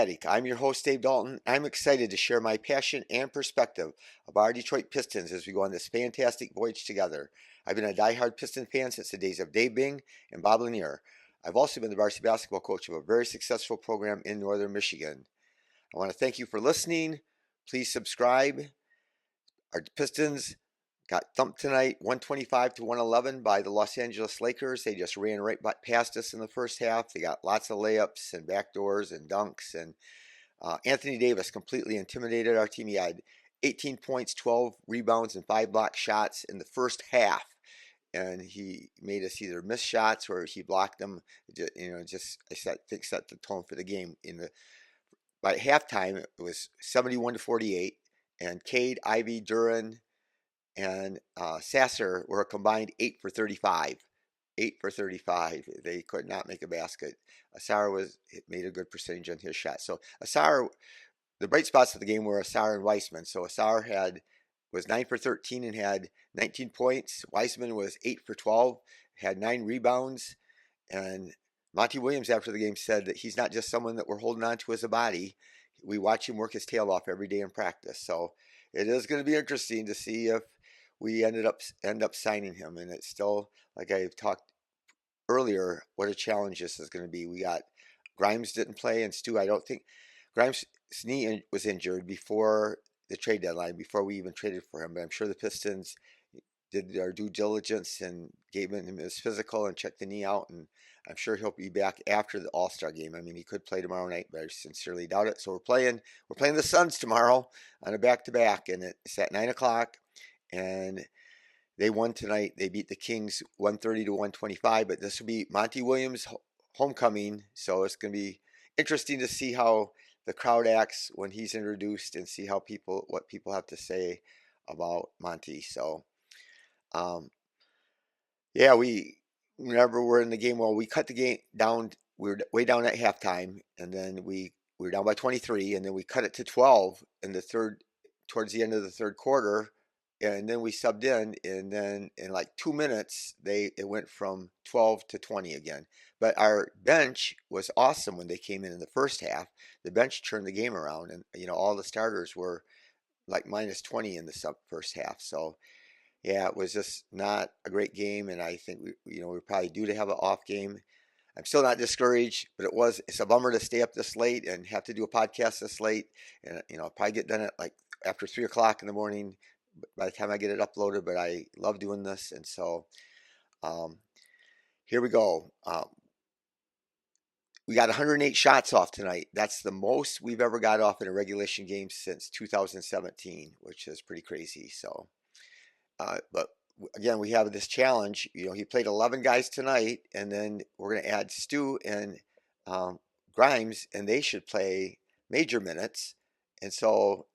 Fanatic. I'm your host, Dave Dalton. I'm excited to share my passion and perspective of our Detroit Pistons as we go on this fantastic voyage together. I've been a diehard Piston fan since the days of Dave Bing and Bob Lanier. I've also been the varsity basketball coach of a very successful program in northern Michigan. I want to thank you for listening. Please subscribe. Our Pistons got thumped tonight, 125 to 111 by the Los Angeles Lakers. They just ran right past us in the first half. They got lots of layups and backdoors and dunks. And Anthony Davis completely intimidated our team. He had 18 points, 12 rebounds, and 5 block shots in the first half. And he made us either miss shots or he blocked them. I think set the tone for the game. By halftime, it was 71 to 48. And Cade, Ivey, Duren, and Sasser were a combined 8 for 35. 8 for 35. They could not make a basket. Ausar made a good percentage on his shot. So Ausar, the bright spots of the game were Ausar and Wiseman. So Ausar was 9 for 13 and had 19 points. Wiseman was 8 for 12, had 9 rebounds. And Monty Williams after the game said that he's not just someone that we're holding on to as a body. We watch him work his tail off every day in practice. So it is going to be interesting to see if we end up signing him. And it's still, like I've talked earlier, what a challenge this is going to be. We got Grimes didn't play, and Stu, I don't think Grimes' knee was injured before the trade deadline, before we even traded for him. But I'm sure the Pistons did their due diligence and gave him his physical and checked the knee out, and I'm sure he'll be back after the All-Star game. I mean, he could play tomorrow night, but I sincerely doubt it. So we're playing the Suns tomorrow on a back-to-back, and it's at 9 o'clock, and they won tonight. They beat the Kings 130 to 125, but this will be Monty Williams' homecoming, so it's going to be interesting to see how the crowd acts when he's introduced and see what people have to say about Monty. So yeah, whenever we're in the game, well, we cut the game down. We were way down at halftime, and then we were down by 23, and then we cut it to 12 in the third, towards the end of the third quarter, and then we subbed in, and then in like 2 minutes, it went from 12 to 20 again. But our bench was awesome when they came in the first half. The bench turned the game around, and all the starters were like minus 20 in the first half. So yeah, it was just not a great game, and I think we're probably due to have an off game. I'm still not discouraged, but it's a bummer to stay up this late and have to do a podcast this late, and I'll probably get done at like after 3 o'clock in the morning by the time I get it uploaded. But I love doing this, and so here we go. We got 108 shots off tonight. That's the most we've ever got off in a regulation game since 2017, which is pretty crazy. So. But again, we have this challenge. He played 11 guys tonight, and then we're going to add Stu and Grimes, and they should play major minutes. And so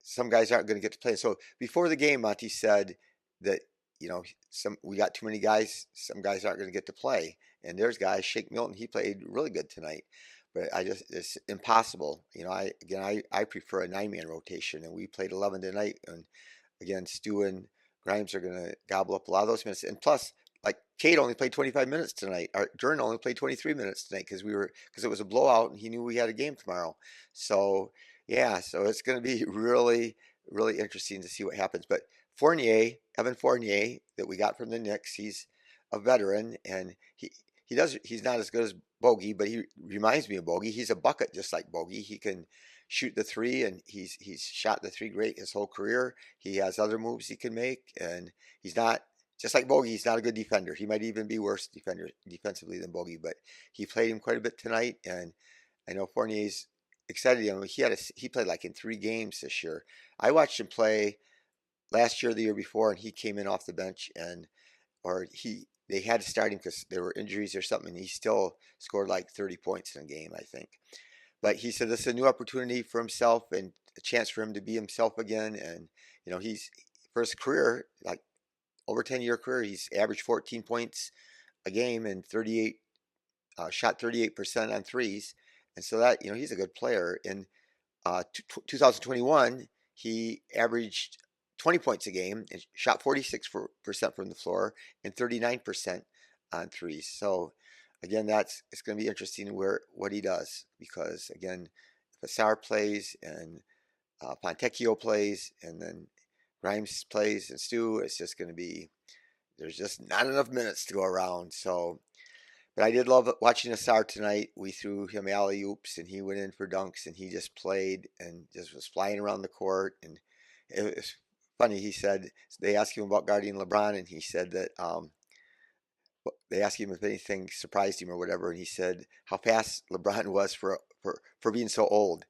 some guys aren't going to get to play. So before the game, Monty said that we got too many guys. Some guys aren't going to get to play. And there's guys. Shake Milton, he played really good tonight. But it's impossible. I prefer a 9-man rotation, and we played 11 tonight. And again, Stu and Grimes are going to gobble up a lot of those minutes. And plus, like Cade only played 25 minutes tonight. Duren only played 23 minutes tonight because it was a blowout and he knew we had a game tomorrow. So yeah, so it's going to be really, really interesting to see what happens. But Evan Fournier, that we got from the Knicks, he's a veteran, and he's not as good as Bogey, but he reminds me of Bogey. He's a bucket just like Bogey. He can shoot the three, and he's shot the three great his whole career. He has other moves he can make, and he's not just like Bogey. He's not a good defender. He might even be worse defensively than Bogey, but he played him quite a bit tonight, and I know Fournier's excited. He played like in 3 games this year. I watched him play last year, the year before, and he came in off the bench, they had to start him because there were injuries or something, and he still scored like 30 points in a game, I think. But he said this is a new opportunity for himself and a chance for him to be himself again. And, he's, for his career, like over 10-year career, he's averaged 14 points a game and shot 38% on threes. And so that, he's a good player. In 2021, he averaged 20 points a game and shot 46% from the floor and 39% on threes. So again, it's going to be interesting what he does because again, if Ausar plays and Fontecchio plays and then Grimes plays and Stu, it's just going to be there's just not enough minutes to go around. So, but I did love watching Ausar tonight. We threw him alley oops and he went in for dunks and he just played and just was flying around the court and it was funny. He said they asked him about guarding LeBron and he said that they asked him if anything surprised him or whatever, and he said how fast LeBron was for being so old.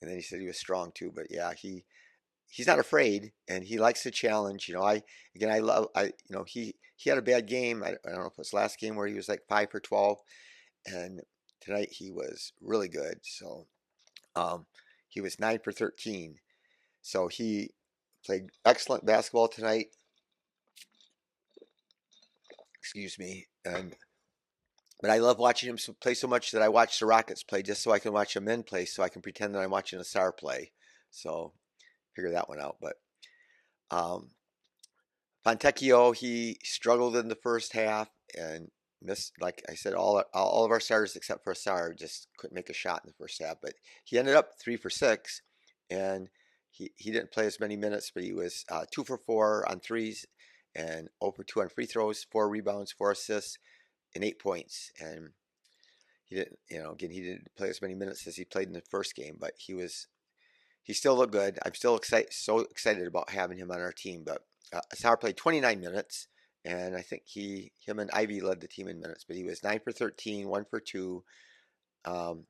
And then he said he was strong too. But yeah, he's not afraid, and he likes the challenge. I love he had a bad game. I don't know if it was last game where he was like 5 for 12, and tonight he was really good. So he was 9 for 13. So he played excellent basketball tonight. Excuse me, and but I love watching him play so much that I watch the Rockets play just so I can watch the men play, so I can pretend that I'm watching Ausar play. So figure that one out. But um, Fontecchio, he struggled in the first half and missed, like I said, all of our starters except for Ausar just couldn't make a shot in the first half. But he ended up 3 for 6, and he didn't play as many minutes, but he was 2 for 4 on threes and 0 for 2 on free throws, 4 rebounds, 4 assists, and 8 points. And he didn't, again, he didn't play as many minutes as he played in the first game, but he still looked good. I'm still so excited about having him on our team. But Ausar played 29 minutes, and I think him and Ivey led the team in minutes. But he was 9 for 13, 1 for 2, 2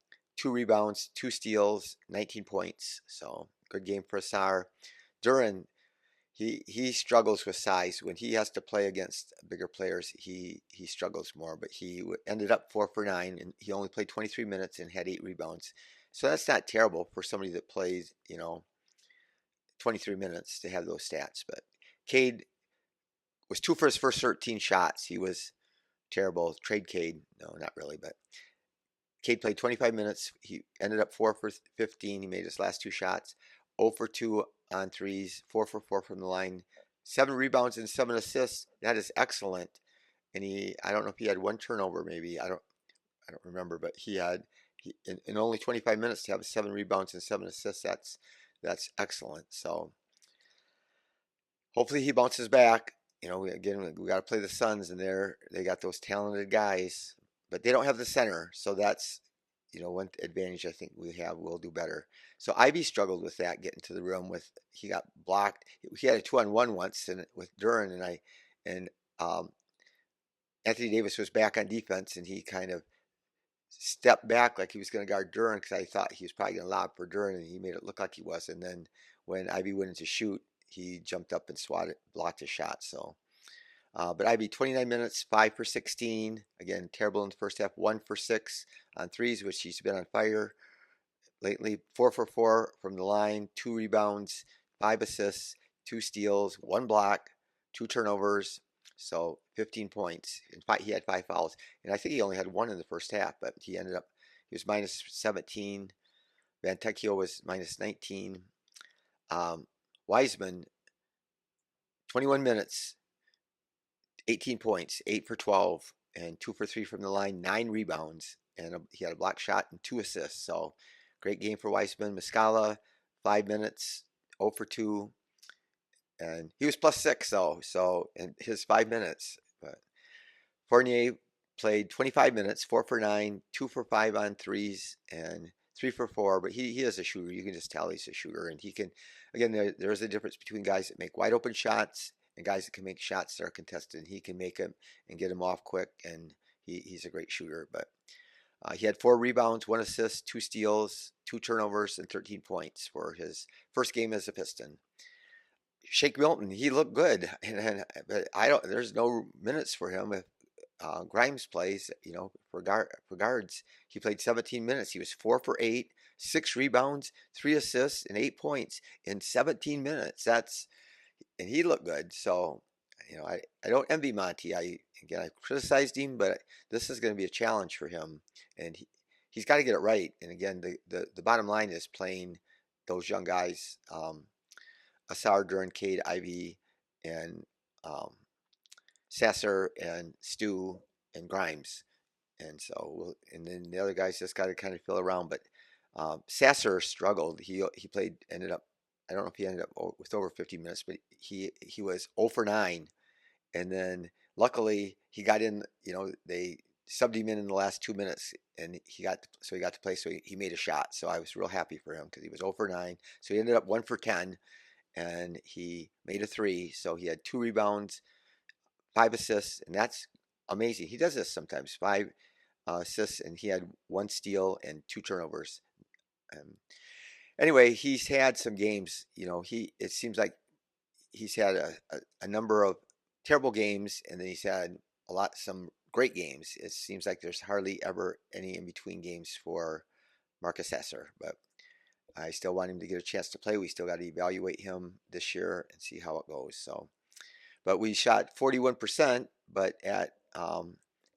rebounds, 2 steals, 19 points. So good game for Ausar. Duren, he struggles with size. When he has to play against bigger players, he struggles more. But he ended up 4 for 9, and he only played 23 minutes and had 8 rebounds. So that's not terrible for somebody that plays, 23 minutes to have those stats. But Cade was 2 for his first 13 shots. He was terrible. Trade Cade. No, not really, but Cade played 25 minutes. He ended up 4 for 15. He made his last 2 shots. 0 for 2 on threes, 4 for 4 from the line, 7 rebounds and 7 assists. That is excellent. And I don't know if he had one turnover, maybe. I don't remember, but in only 25 minutes to have 7 rebounds and 7 assists. That's excellent. So hopefully he bounces back. We got to play the Suns, and they got those talented guys, but they don't have the center. So that's one advantage I think we have. We'll do better. So Ivey struggled with that, getting to the rim. He got blocked. He had a 2-on-1 once, and with Duren and Anthony Davis was back on defense, and he kind of stepped back like he was going to guard Duren because I thought he was probably going to lob for Duren, and he made it look like he was. And then when Ivey went in to shoot, he jumped up and blocked his shot. So, but Ivey 29 minutes, 5 for 16. Again, terrible in the first half. 1 for 6 on threes, which he's been on fire lately. 4 for 4 from the line, 2 rebounds, 5 assists, 2 steals, 1 block, 2 turnovers. So 15 points. He had 5 fouls, and I think he only had 1 in the first half. But he was minus 17. Fontecchio was minus 19. Wiseman, 21 minutes, 18 points, 8 for 12, and 2 for 3 from the line, 9 rebounds, and he had a block shot and 2 assists. So great game for Wiseman. Muscala, 5 minutes, 0 for 2, and he was +6 though. So in his 5 minutes, but Fournier played 25 minutes, 4 for 9, 2 for 5 on threes, and 3 for 4. But he is a shooter. You can just tell he's a shooter, and he can. Again, there is a difference between guys that make wide open shots and guys that can make shots that are contested. And he can make them and get them off quick, and he's a great shooter. But he had 4 rebounds, 1 assist, 2 steals, 2 turnovers, and 13 points for his first game as a Piston. Shake Milton, he looked good, but There's no minutes for him if Grimes plays. For guards, he played 17 minutes. He was 4 for 8, 6 rebounds, 3 assists, and 8 points in 17 minutes. And he looked good. So, I don't envy Monty. I criticized him, but this is going to be a challenge for him, and he's got to get it right. And again, the bottom line is playing those young guys. Ausar, Duren, Cade, Ivey, and Sasser and Stu and Grimes. and so and then the other guys just got to kind of fill around. But Sasser struggled. He played ended up. I don't know if he ended up with over 50 minutes, but he was 0 for 9, and then luckily he got in. They subbed him in the last 2 minutes, and he got to play. So he made a shot. So I was real happy for him because he was 0 for 9. So he ended up 1 for 10, and he made a three. So he had 2 rebounds, 5 assists, and that's amazing. He does this sometimes, 5 assists, and he had 1 steal and 2 turnovers. Um, anyway, he's had some games. It seems like he's had a number of terrible games, and then he's had some great games. It seems like there's hardly ever any in between games for Marcus Sasser, but I still want him to get a chance to play. We still got to evaluate him this year and see how it goes. So, but we shot 41%, but at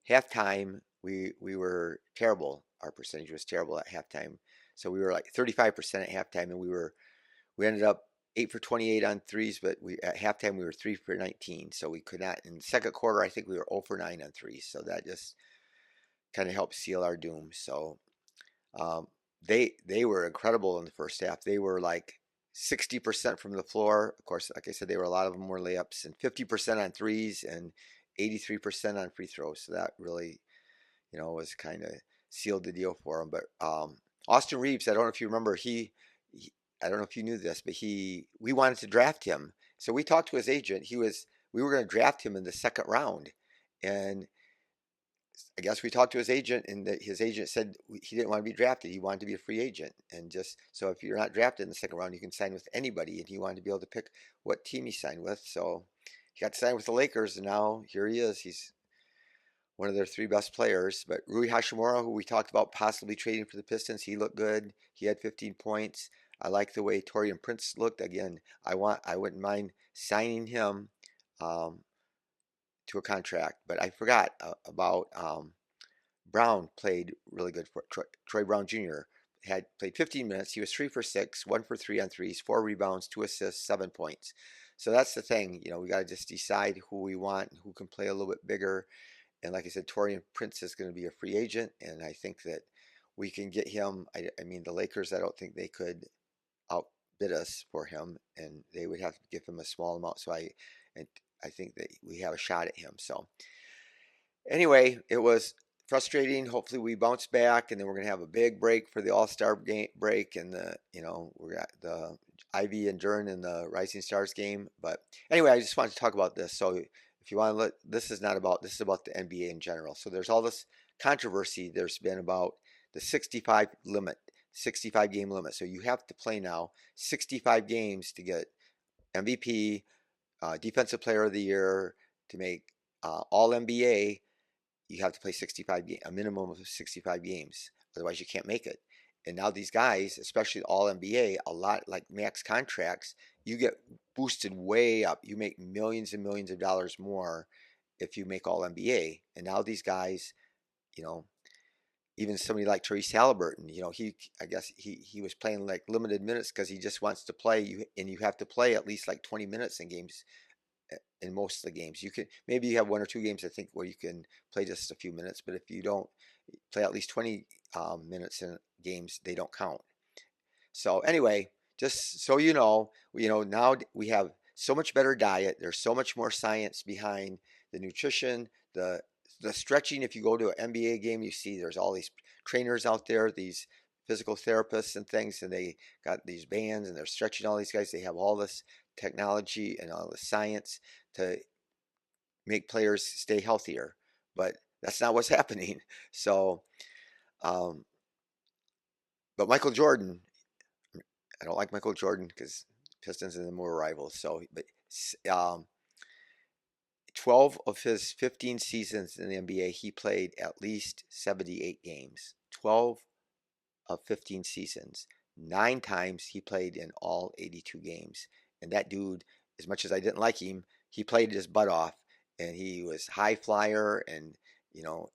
halftime we were terrible. Our percentage was terrible at halftime. So we were like 35% at halftime, and we ended up 8 for 28 on threes, but at halftime we were 3 for 19. So we could not. In the second quarter, I think we were 0 for 9 on threes. So that just kind of helped seal our doom. So um, they were incredible in the first half. They were like 60% from the floor. Of course, like I said, a lot of them were layups, and 50% on threes and 83% on free throws. So that really, was kind of sealed the deal for them. But Austin Reeves, I don't know if you remember, I don't know if you knew this, but we wanted to draft him. So we talked to his agent. We were going to draft him in the second round, and I guess we talked to his agent, and his agent said he didn't want to be drafted. He wanted to be a free agent, and just so if you're not drafted in the second round, you can sign with anybody. And he wanted to be able to pick what team he signed with. So he got to sign with the Lakers, and now here he is. He's one of their 3 best players. But Rui Hashimura, who we talked about possibly trading for the Pistons, he looked good. He had 15 points. I like the way Taurean Prince looked. Again, I wouldn't mind signing him um, to a contract. But I forgot about Brown. Played really good for Troy Brown Jr. Had played 15 minutes. He was 3 for 6, 1 for 3 on threes, 4 rebounds, 2 assists, 7 points. So that's the thing. We got to just decide who we want, who can play a little bit bigger. And like I said, Taurean Prince is going to be a free agent, and I think that we can get him. I mean, the Lakers, I don't think they could outbid us for him, and they would have to give him a small amount. So I think that we have a shot at him. So anyway, it was frustrating. Hopefully we bounce back, and then we're going to have a big break for the All-Star game break, and we're at the Ivey and Duren in the Rising Stars game. But anyway, I just wanted to talk about this. So if you want to this is about the NBA in general. So there's all this controversy there's been about the 65 game limit. So you have to play now 65 games to get MVP, Defensive Player of the Year, to make All NBA. You have to play a minimum of 65 games. Otherwise, you can't make it. And now these guys, especially All NBA, a lot like max contracts, you get boosted way up. You make millions and millions of dollars more if you make All NBA. And now these guys, you know, even somebody like Therese Halliburton, I guess he was playing like limited minutes because he just wants to play. You have to play at least like 20 minutes in games. In most of the games, maybe you have 1 or 2 games I think where you can play just a few minutes, but if you don't play at least 20 minutes in games, they don't count. So anyway, just so now we have so much better diet. There's so much more science behind the nutrition, the stretching. If you go to an NBA game, you see there's all these trainers out there, these physical therapists and things, and they got these bands and they're stretching all these guys. They have all this technology and all the science to make players stay healthier, but that's not what's happening. So, but Michael Jordan, I don't like Michael Jordan because Pistons and them were rivals. So, but 12 of his 15 seasons in the NBA, he played at least 78 games. 12 of 15 seasons. 9 times he played in all 82 games. And that dude, as much as I didn't like him, he played his butt off, and he was high flyer and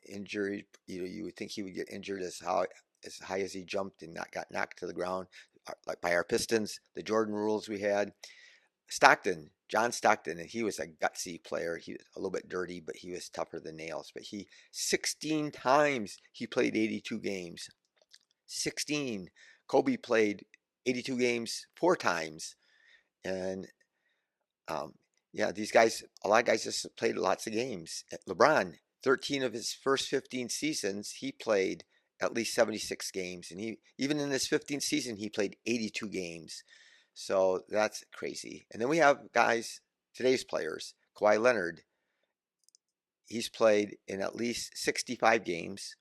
injured. You would think he would get injured as high as he jumped and got knocked to the ground, like by our Pistons. The Jordan rules we had. Stockton, John Stockton, and he was a gutsy player. He was a little bit dirty, but he was tougher than nails. But 16 times he played 82 games. 16. Kobe played 82 games 4 times. And um, yeah, these guys, a lot of guys just played lots of games. LeBron, 13 of his first 15 seasons, he played at least 76 games. And even in his 15th season, he played 82 games. So that's crazy. And then we have guys, today's players, Kawhi Leonard. He's played in at least 65 games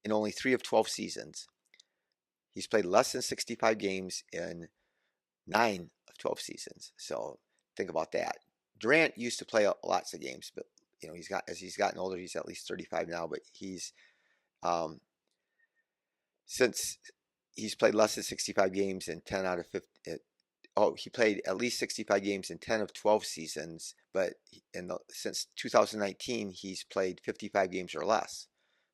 in only 3 of 12 seasons. He's played less than 65 games in 9 of 12 seasons. So think about that. Durant used to play lots of games, but as he's gotten older, he's at least 35 now. But um, since he's played less than 65 games in 10 out of 50. He played at least 65 games in 10 of 12 seasons, but since 2019, he's played 55 games or less.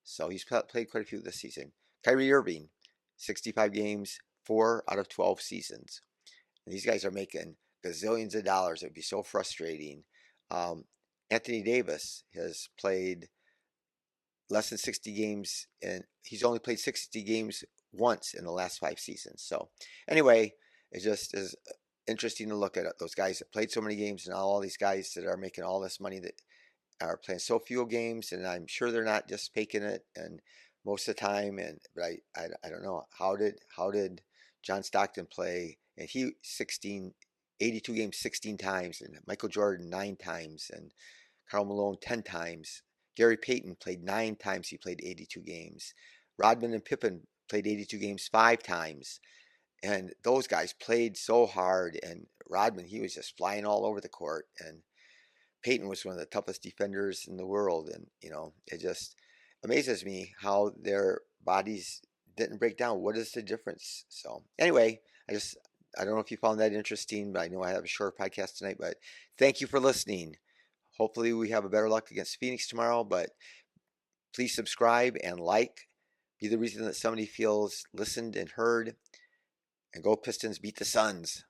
So he's played quite a few this season. Kyrie Irving, 65 games, 4 out of 12 seasons. And these guys are making gazillions of dollars. It would be so frustrating. Anthony Davis has played less than 60 games, and he's only played 60 games once in the last 5 seasons. So anyway, it just is interesting to look at those guys that played so many games, and all these guys that are making all this money that are playing so few games, and I'm sure they're not just faking it and most of the time. But I don't know, how did John Stockton play, and he 82 games 16 times, and Michael Jordan 9 times, and Karl Malone 10 times. Gary Payton played 9 times. He played 82 games. Rodman and Pippen played 82 games 5 times. And those guys played so hard. And Rodman, he was just flying all over the court. And Payton was one of the toughest defenders in the world. And, it just amazes me how their bodies didn't break down. What is the difference? So anyway, I don't know if you found that interesting, but I know I have a short podcast tonight. But thank you for listening. Hopefully we have a better luck against Phoenix tomorrow, but please subscribe and like. Be the reason that somebody feels listened and heard. And go Pistons, beat the Suns.